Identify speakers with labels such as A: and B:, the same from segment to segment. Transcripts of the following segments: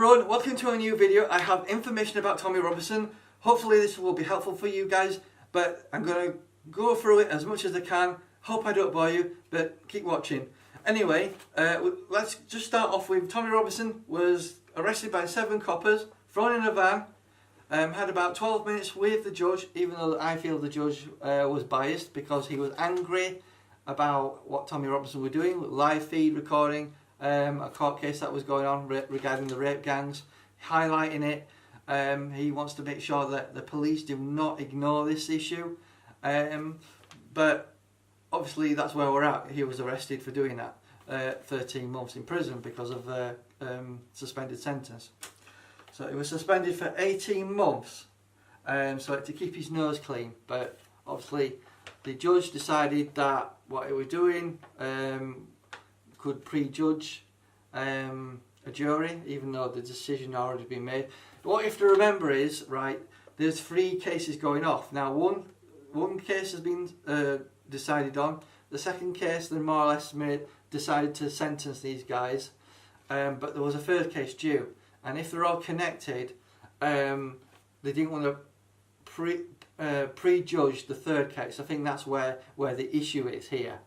A: everyone, welcome to a new video. I have information about Tommy Robinson. Hopefully this will be helpful for you guys, but I'm going to go through it as much as I can. Hope I don't bore you, but keep watching. Anyway, let's just start off with Tommy Robinson was arrested by 7 coppers, thrown in a van, had about 12 minutes with the judge, even though I feel the judge was biased because he was angry about what Tommy Robinson were doing, live feed recording, a court case that was going on regarding the rape gangs, highlighting it. He wants to make sure that the police do not ignore this issue, but obviously that's where we're at. He was arrested for doing that, 13 months in prison because of the suspended sentence. So he was suspended for 18 months, so to keep his nose clean, but obviously the judge decided that what he was doing could prejudge a jury, even though the decision had already been made. What you have to remember is, right, there's 3 cases going off. Now one case has been decided on. The second case, they more or less decided to sentence these guys, but there was a 3rd case due. And if they're all connected, they didn't want to prejudge the 3rd case. I think that's where the issue is here.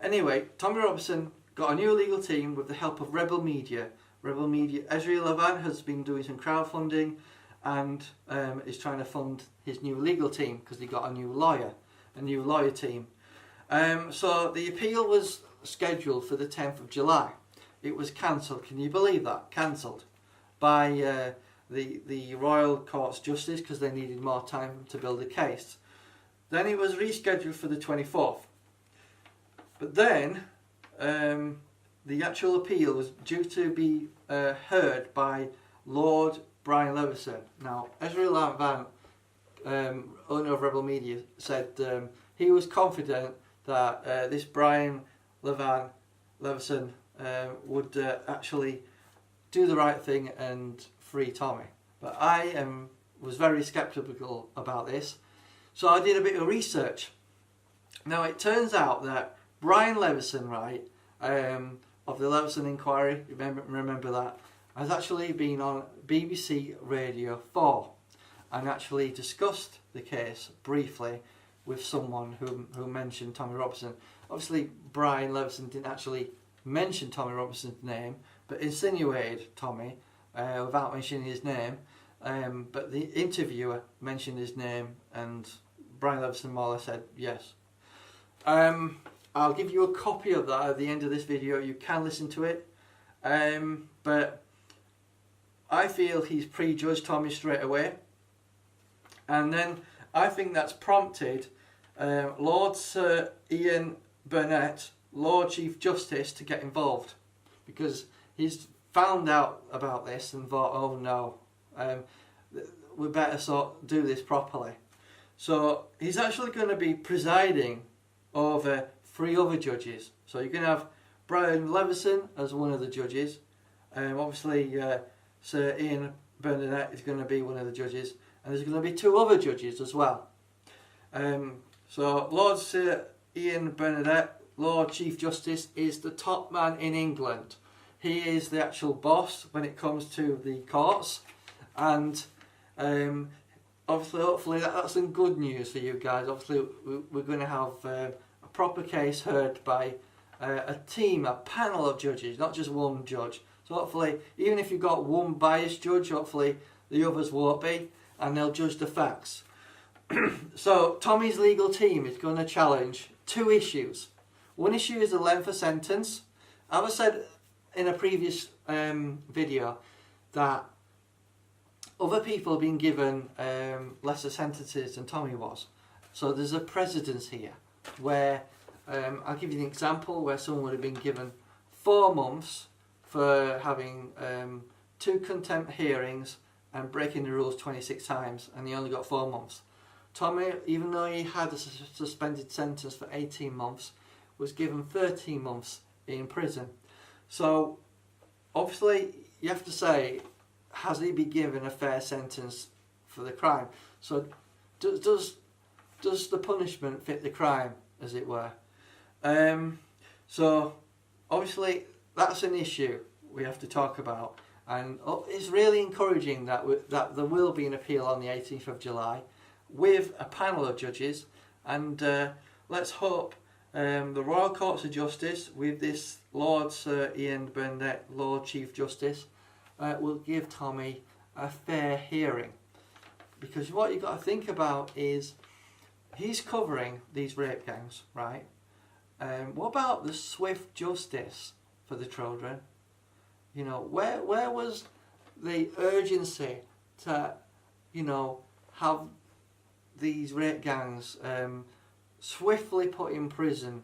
A: Anyway, Tommy Robinson got a new legal team with the help of Rebel Media. Ezra Levan has been doing some crowdfunding and is trying to fund his new legal team because he got a new lawyer team. So the appeal was scheduled for the 10th of July. It was cancelled. Can you believe that? Cancelled by the Royal Court's Justice because they needed more time to build a case. Then it was rescheduled for the 24th. But then the actual appeal was due to be heard by Lord Brian Leveson. Now, Ezra Levan, owner of Rebel Media, said he was confident that this Brian Leveson would actually do the right thing and free Tommy. But I was very sceptical about this, so I did a bit of research. Now it turns out that Brian Leveson, right, of the Leveson Inquiry, remember that, has actually been on BBC Radio 4 and actually discussed the case briefly with someone who mentioned Tommy Robinson. Obviously Brian Leveson didn't actually mention Tommy Robinson's name, but insinuated Tommy without mentioning his name, but the interviewer mentioned his name and Brian Leveson more or less said yes. I'll give you a copy of that at the end of this video. You can listen to it, but I feel he's prejudged Tommy straight away, and then I think that's prompted Lord Sir Ian Burnett, Lord Chief Justice, to get involved because he's found out about this and thought, oh no, we better do this properly. So he's actually going to be presiding over 3 other judges. So you're going to have Brian Leveson as one of the judges. Obviously Sir Ian Burnett is going to be one of the judges, and there's going to be 2 other judges as well. So Lord Sir Ian Burnett, Lord Chief Justice, is the top man in England. He is the actual boss when it comes to the courts, and obviously, hopefully that's some good news for you guys. Obviously we're going to have a proper case heard by a team, a panel of judges, not just one judge. So hopefully, even if you've got one biased judge, hopefully the others won't be, and they'll judge the facts. So Tommy's legal team is going to challenge 2 issues. One issue is the length of sentence. As I said in a previous video that other people have been given lesser sentences than Tommy was. So there's a precedence here where, I'll give you an example where someone would have been given 4 months for having 2 contempt hearings and breaking the rules 26 times, and he only got 4 months. Tommy, even though he had a suspended sentence for 18 months, was given 13 months in prison. So obviously you have to say, has he been given a fair sentence for the crime? So does the punishment fit the crime, as it were? So obviously that's an issue we have to talk about. And it's really encouraging that that there will be an appeal on the 18th of July with a panel of judges, and let's hope the Royal Courts of Justice, with this Lord Sir Ian Burnett, Lord Chief Justice, will give Tommy a fair hearing. Because what you've got to think about is he's covering these rape gangs, right? What about the swift justice for the children? You know, where was the urgency to, you know, have these rape gangs swiftly put in prison?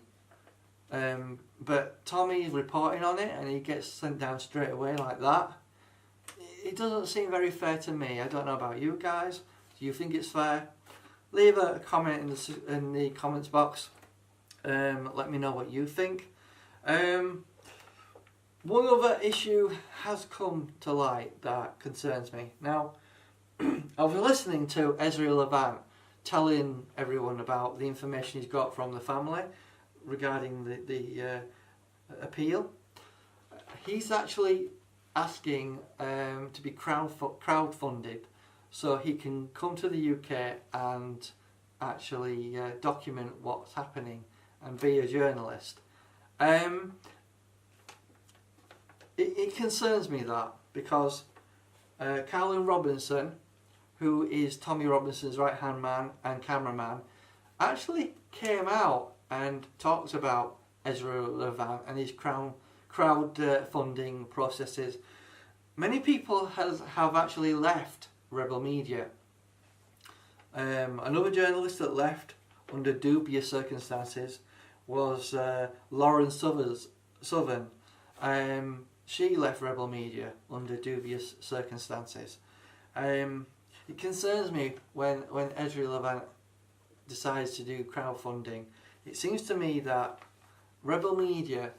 A: But Tommy's reporting on it and he gets sent down straight away like that. It doesn't seem very fair to me. I don't know about you guys. Do you think it's fair? Leave a comment in the comments box. Let me know what you think. One other issue has come to light that concerns me. Now, I was listening to Ezra Levant telling everyone about the information he's got from the family regarding the appeal. He's actually asking to be crowdfunded so he can come to the UK and actually document what's happening and be a journalist. It concerns me that, because Carolyn Robinson, who is Tommy Robinson's right-hand man and cameraman, actually came out and talked about Ezra Levant and his crowdfunding processes. Many people have actually left Rebel Media. Another journalist that left under dubious circumstances was Lauren Southern. She left Rebel Media under dubious circumstances. It concerns me when Ezra Levant decides to do crowdfunding. It seems to me that Rebel Media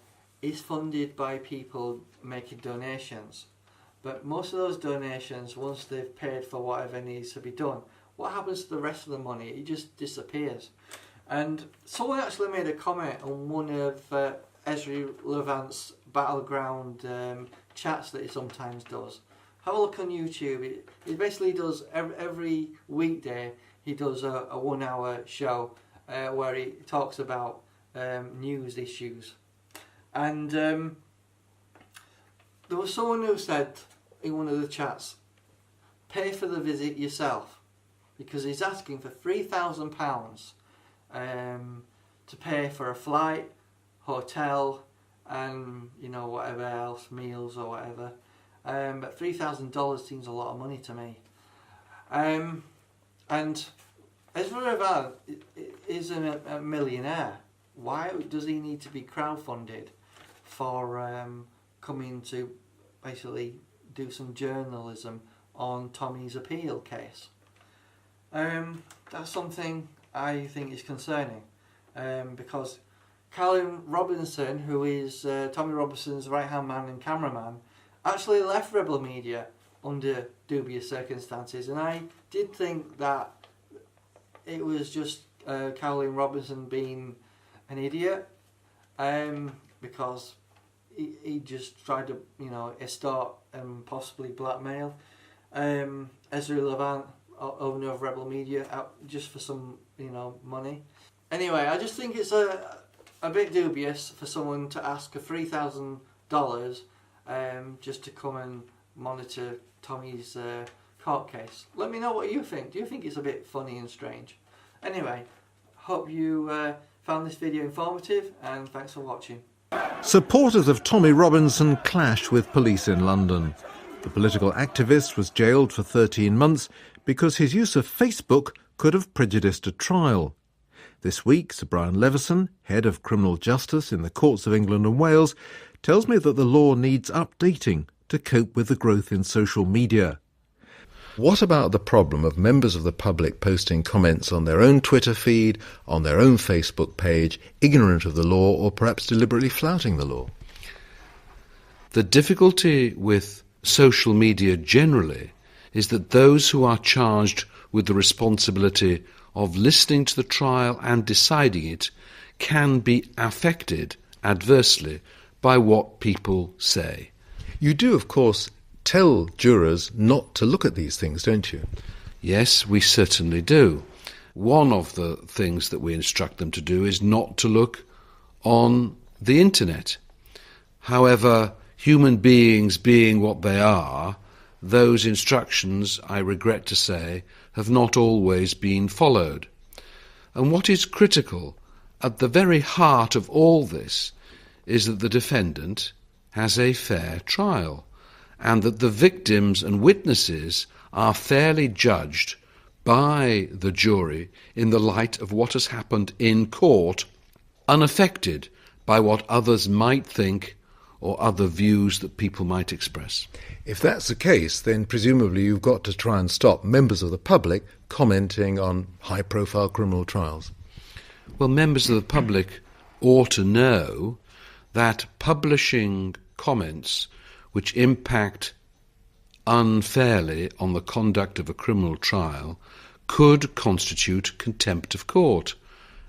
A: is funded by people making donations, but most of those donations, once they've paid for whatever needs to be done, what happens to the rest of the money? It just disappears. And someone actually made a comment on one of Ezra Levant's battleground chats that he sometimes does. Have a look on YouTube. He basically does every weekday. He does a 1 hour show where he talks about news issues. And there was someone who said in one of the chats, pay for the visit yourself, because he's asking for £3,000 to pay for a flight, hotel, and you know, whatever else, meals or whatever. But $3,000 seems a lot of money to me. And Ezra Levant is a millionaire. Why does he need to be crowdfunded for coming to basically do some journalism on Tommy's appeal case? That's something I think is concerning, because Carolyn Robinson, who is Tommy Robinson's right-hand man and cameraman, actually left Rebel Media under dubious circumstances, and I did think that it was just Carolyn Robinson being an idiot, because he just tried to, you know, extort and possibly blackmail Ezra Levant, owner of Rebel Media, out just for some, you know, money. Anyway, I just think it's a bit dubious for someone to ask for $3,000 just to come and monitor Tommy's court case. Let me know what you think. Do you think it's a bit funny and strange? Anyway, hope you found this video informative, and thanks for watching.
B: Supporters of Tommy Robinson clash with police in London. The political activist was jailed for 13 months because his use of Facebook could have prejudiced a trial. This week, Sir Brian Leveson, head of criminal justice in the courts of England and Wales, tells me that the law needs updating to cope with the growth in social media. What about the problem of members of the public posting comments on their own Twitter feed, on their own Facebook page, ignorant of the law or perhaps deliberately flouting the law?
C: The difficulty with social media generally is that those who are charged with the responsibility of listening to the trial and deciding it can be affected adversely by what people say.
B: You do, of course, tell jurors not to look at these things, don't you?
C: Yes, we certainly do. One of the things that we instruct them to do is not to look on the internet. However, human beings being what they are, those instructions, I regret to say, have not always been followed. And what is critical, at the very heart of all this, is that the defendant has a fair trial, and that the victims and witnesses are fairly judged by the jury in the light of what has happened in court, unaffected by what others might think or other views that people might express.
B: If that's the case, then presumably you've got to try and stop members of the public commenting on high-profile criminal trials.
C: Well, members of the public ought to know that publishing comments which impact unfairly on the conduct of a criminal trial could constitute contempt of court.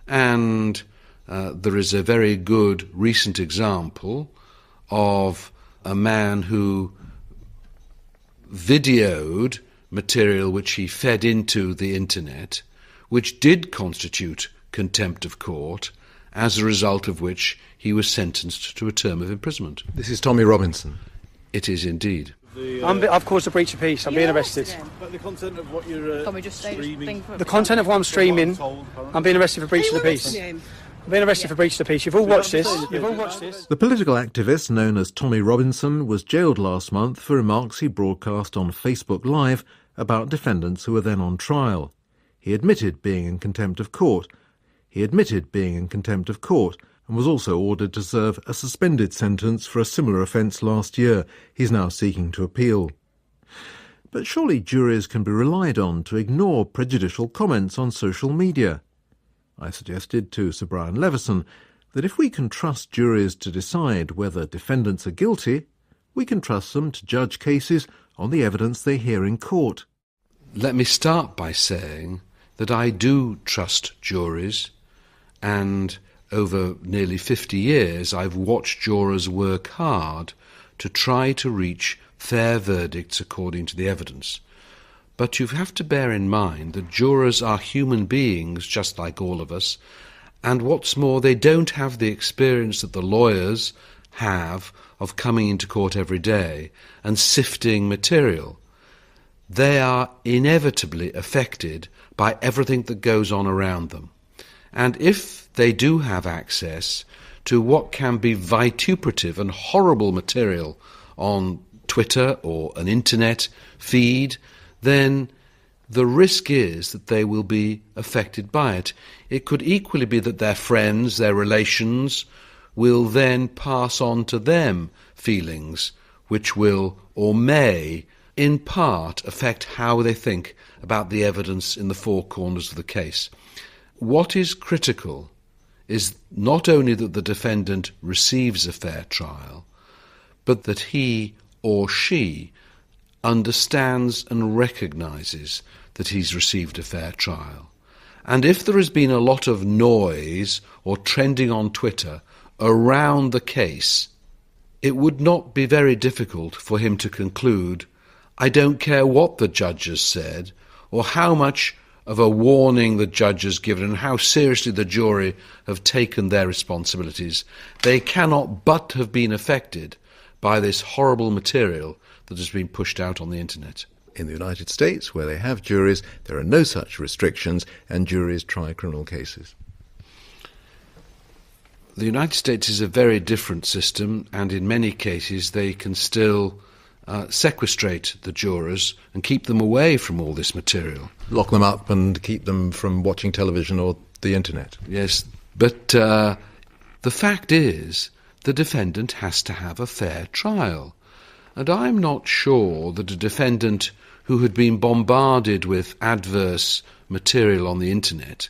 C: And there is a very good recent example of a man who videoed material which he fed into the internet, which did constitute contempt of court, as a result of which he was sentenced to a term of imprisonment.
B: This is Tommy Robinson.
C: It is indeed.
D: I've caused a breach of peace. I'm being arrested.
E: But the content of what you're streaming...
D: The content of what I'm streaming, I'm being arrested for breach of the peace. I'm being arrested for breach of the peace. You've all watched this.
B: The political activist known as Tommy Robinson was jailed last month for remarks he broadcast on Facebook Live about defendants who were then on trial. He admitted being in contempt of court. And was also ordered to serve a suspended sentence for a similar offence last year. He's now seeking to appeal. But surely juries can be relied on to ignore prejudicial comments on social media. I suggested to Sir Brian Leveson that if we can trust juries to decide whether defendants are guilty, we can trust them to judge cases on the evidence they hear in court.
C: Let me start by saying that I do trust juries, and over nearly 50 years I've watched jurors work hard to try to reach fair verdicts according to the evidence. But you have to bear in mind that jurors are human beings just like all of us, and what's more, they don't have the experience that the lawyers have of coming into court every day and sifting material. They are inevitably affected by everything that goes on around them. And if they do have access to what can be vituperative and horrible material on Twitter or an internet feed, then the risk is that they will be affected by it. It could equally be that their friends, their relations, will then pass on to them feelings which will or may in part affect how they think about the evidence in the four corners of the case. What is critical is not only that the defendant receives a fair trial, but that he or she understands and recognises that he's received a fair trial. And if there has been a lot of noise or trending on Twitter around the case, it would not be very difficult for him to conclude, I don't care what the judge has said or how much of a warning the judge has given and how seriously the jury have taken their responsibilities. They cannot but have been affected by this horrible material that has been pushed out on the internet.
B: In the United States, where they have juries, there are no such restrictions, and juries try criminal cases.
C: The United States is a very different system, and in many cases they can still sequestrate the jurors and keep them away from all this material.
B: Lock them up and keep them from watching television or the internet.
C: Yes, but the fact is the defendant has to have a fair trial. And I'm not sure that a defendant who had been bombarded with adverse material on the internet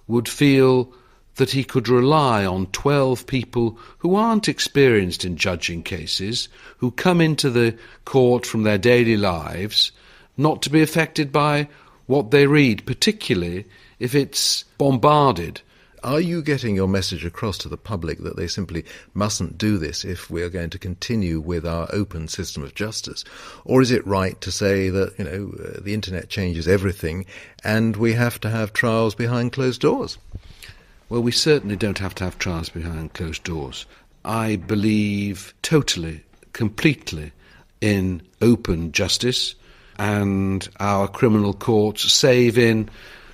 C: would feel that he could rely on 12 people who aren't experienced in judging cases, who come into the court from their daily lives, not to be affected by what they read, particularly if it's bombarded
B: Are you getting your message across to the public that they simply mustn't do this if we are going to continue with our open system of justice? Or is it right to say that, the internet changes everything and we have to have trials behind closed doors?
C: Well, we certainly don't have to have trials behind closed doors. I believe totally, completely in open justice, and our criminal courts, save in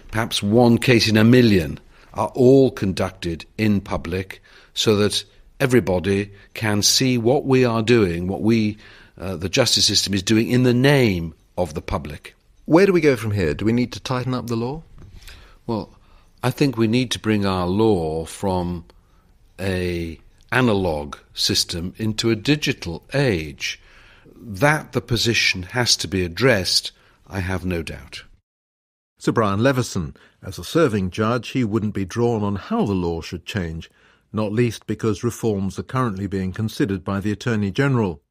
C: perhaps one case in a million, are all conducted in public so that everybody can see what we are doing, what the justice system is doing in the name of the public.
B: Where do we go from here? Do we need to tighten up the law?
C: Well, I think we need to bring our law from an analogue system into a digital age. That the position has to be addressed, I have no doubt.
B: Sir Brian Leveson, as a serving judge, he wouldn't be drawn on how the law should change, not least because reforms are currently being considered by the Attorney-General.